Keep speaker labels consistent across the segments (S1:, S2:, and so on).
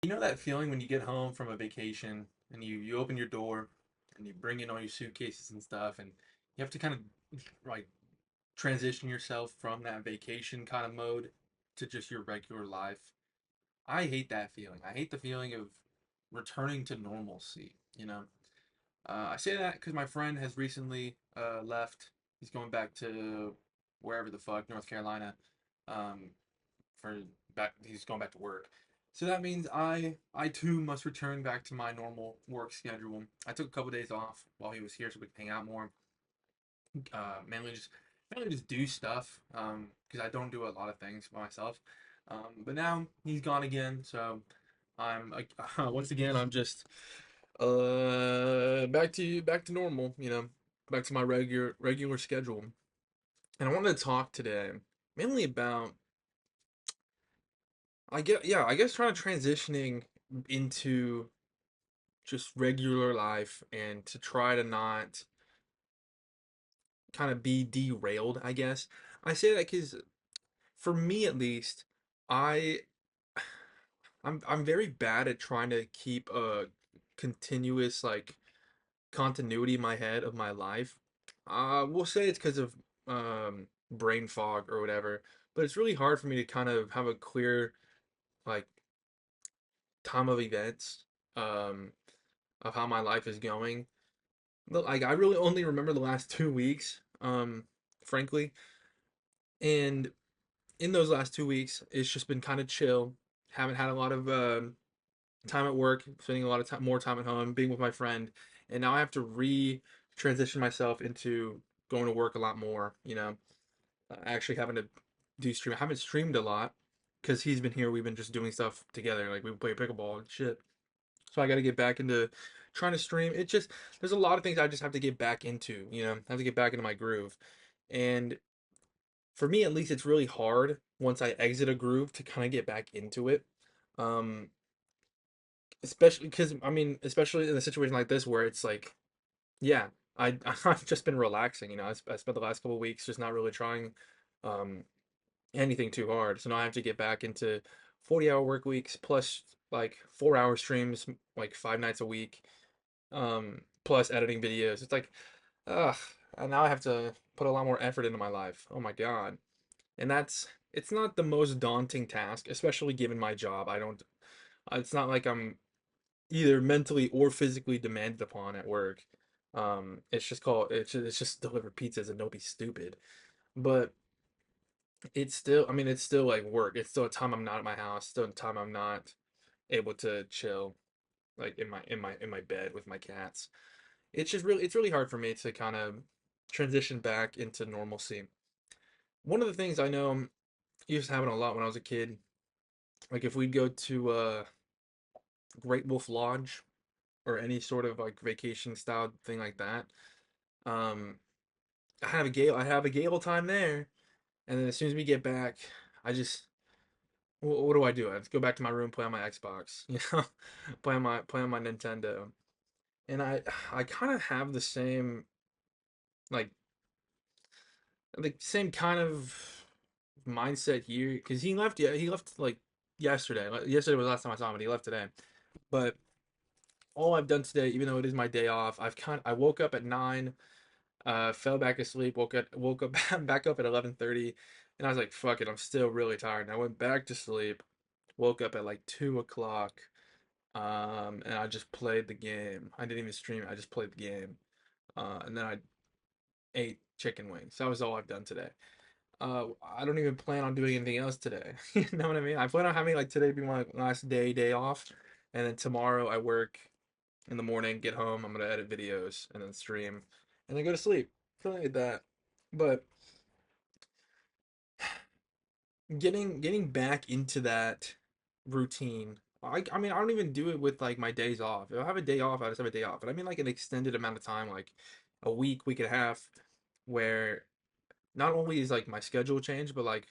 S1: You know that feeling when you get home from a vacation and you open your door and you bring in all your suitcases and stuff and you have to kind of like transition yourself from that vacation kind of mode to just your regular life. I hate that feeling. I hate the feeling of returning to normalcy, you know. I say that because my friend has recently left. He's going back to wherever the fuck, North Carolina, um, for he's going back to work. So that means I too must return back to my normal work schedule. I took a couple days off while he was here so we could hang out more. Mainly just do stuff because I don't do a lot of things by myself. But now he's gone again, so I'm once again I'm just back to normal, back to my regular schedule. And I wanted to talk today mainly about I guess trying to transitioning into just regular life and to try to not kind of be derailed, I guess. I say that because for me at least, I I'm very bad at trying to keep a continuous like continuity in my head of my life. We'll say it's because of brain fog or whatever, but it's really hard for me to kind of have a clear like time of events um of how my life is going. Like I really only remember the last 2 weeks, frankly. And in those last 2 weeks, it's just been kind of chill. Haven't had a lot of time at work, spending a lot of time, more time at home, being with my friend, and now I have to transition myself into going to work a lot more. Actually having to do stream. I haven't streamed a lot because he's been here. We've been just doing stuff together, like we play pickleball and shit. So I got to get back into trying to stream. It just there's a lot of things I just have to get back into. I have to get back into my groove, and for me at least, it's really hard once I exit a groove to kind of get back into it. Um, especially because I mean, especially in a situation like this where it's like, yeah, I've just been relaxing. I spent the last couple of weeks just not really trying um anything too hard. So now I have to get back into 40-hour work weeks plus like 4-hour streams like 5 nights a week. Plus editing videos. It's like, ugh, and now I have to put a lot more effort into my life. Oh my God. And it's not the most daunting task, especially given my job. I don't, it's not like I'm either mentally or physically demanded upon at work. It's just deliver pizzas and don't be stupid. But I mean, it's still like work. It's still a time I'm not at my house. Still a time I'm not able to chill, like in my bed with my cats. It's really hard for me to kind of transition back into normalcy. One of the things I know used to happen a lot when I was a kid, like if we'd go to Great Wolf Lodge or any sort of like vacation style thing like that, um, I have a gale time there, and then as soon as we get back, I just what do I do? I just go back to my room, play on my Xbox, play on my Nintendo, and I kind of have like the same kind of mindset here because he left. Yeah, he left like yesterday. Yesterday was the last time I saw him, and he left today. But all I've done today, even though it is my day off, I woke up at 9, fell back asleep, woke up back up at 11:30, and I was like, fuck it, I'm still really tired. And I went back to sleep, woke up at like 2 o'clock, and I just played the game. I didn't even stream it, I just played the game. And then I ate chicken wings. That was all I've done today. I don't even plan on doing anything else today. You know what I mean? I plan on having like today be my last day off, and then tomorrow I work in the morning, get home, I'm gonna edit videos and then stream, and then go to sleep. Something like that. But getting back into that routine. I mean I don't even do it with like my days off. If I have a day off, I just have a day off. But I mean like an extended amount of time, like a week and a half, where not only is like my schedule changed, but like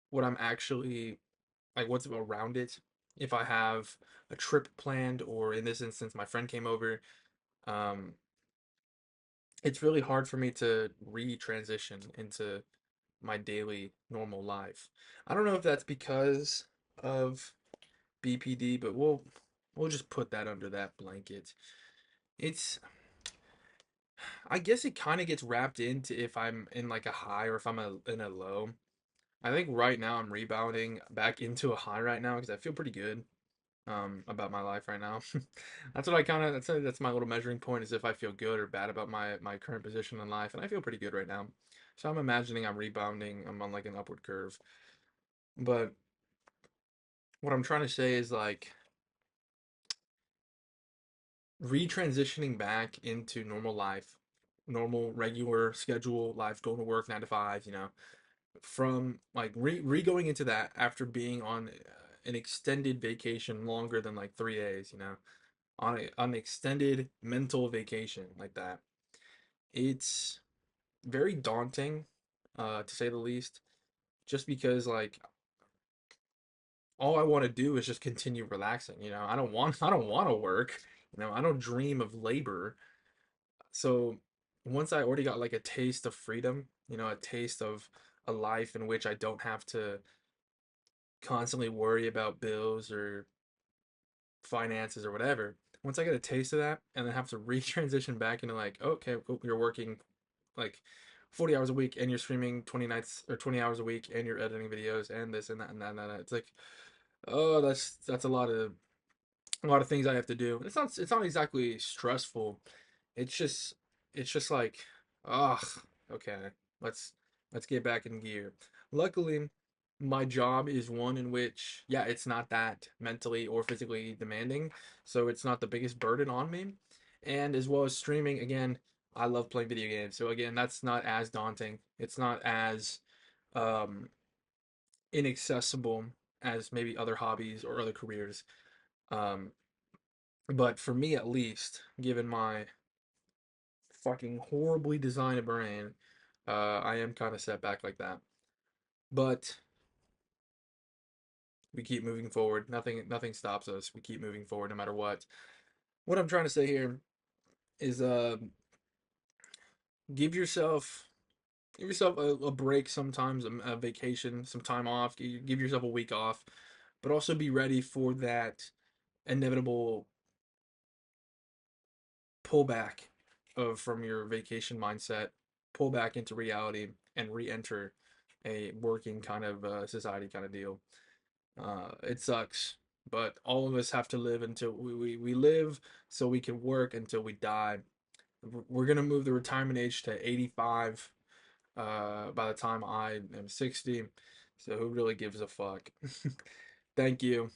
S1: what I'm actually like what's around it. If I have a trip planned, or in this instance, my friend came over, um, it's really hard for me to re-transition into my daily normal life. I don't know if that's because of BPD, but we'll just put that under that blanket. It's I guess it kind of gets wrapped into if I'm in like a high or if in a low. I think right now I'm rebounding back into a high right now because I feel pretty good about my life right now. That's what I kind of that's my little measuring point is if I feel good or bad about my current position in life, and I feel pretty good right now. So I'm imagining I'm rebounding. I'm on like an upward curve. But what I'm trying to say is like retransitioning back into normal life, normal regular schedule life, going to work 9 to 5, from like re going into that after being on an extended vacation longer than like 3 days, on an extended mental vacation like that. It's very daunting, to say the least, just because like all I want to do is just continue relaxing. I don't want to work. I don't dream of labor. So once I already got like a taste of freedom, a taste of a life in which I don't have to constantly worry about bills or finances or whatever. Once I get a taste of that and then have to retransition back into like, okay, cool, you're working like 40 hours a week and you're streaming 20 nights or 20 hours a week and you're editing videos and this and that and that and that. It's like, oh, that's a lot of things I have to do. It's not exactly stressful. It's just it's just like, ugh, okay, let's let's get back in gear. Luckily, my job is one in which, yeah, it's not that mentally or physically demanding, so it's not the biggest burden on me. And as well as streaming, again, I love playing video games. So again, that's not as daunting. It's not as um inaccessible as maybe other hobbies or other careers. Um, but for me at least, given my fucking horribly designed brain, I am kind of set back like that. But we keep moving forward. Nothing stops us. We keep moving forward no matter what. What I'm trying to say here is give yourself give yourself a break sometimes, a vacation, some time off. Give yourself a week off, but also be ready for that inevitable pull back of from your vacation mindset, pull back into reality, and re-enter a working kind of society kind of deal. It sucks, but all of us have to live until we live so we can work until we die. We're gonna move the retirement age to 85 by the time I am 60. So who really gives a fuck? Thank you.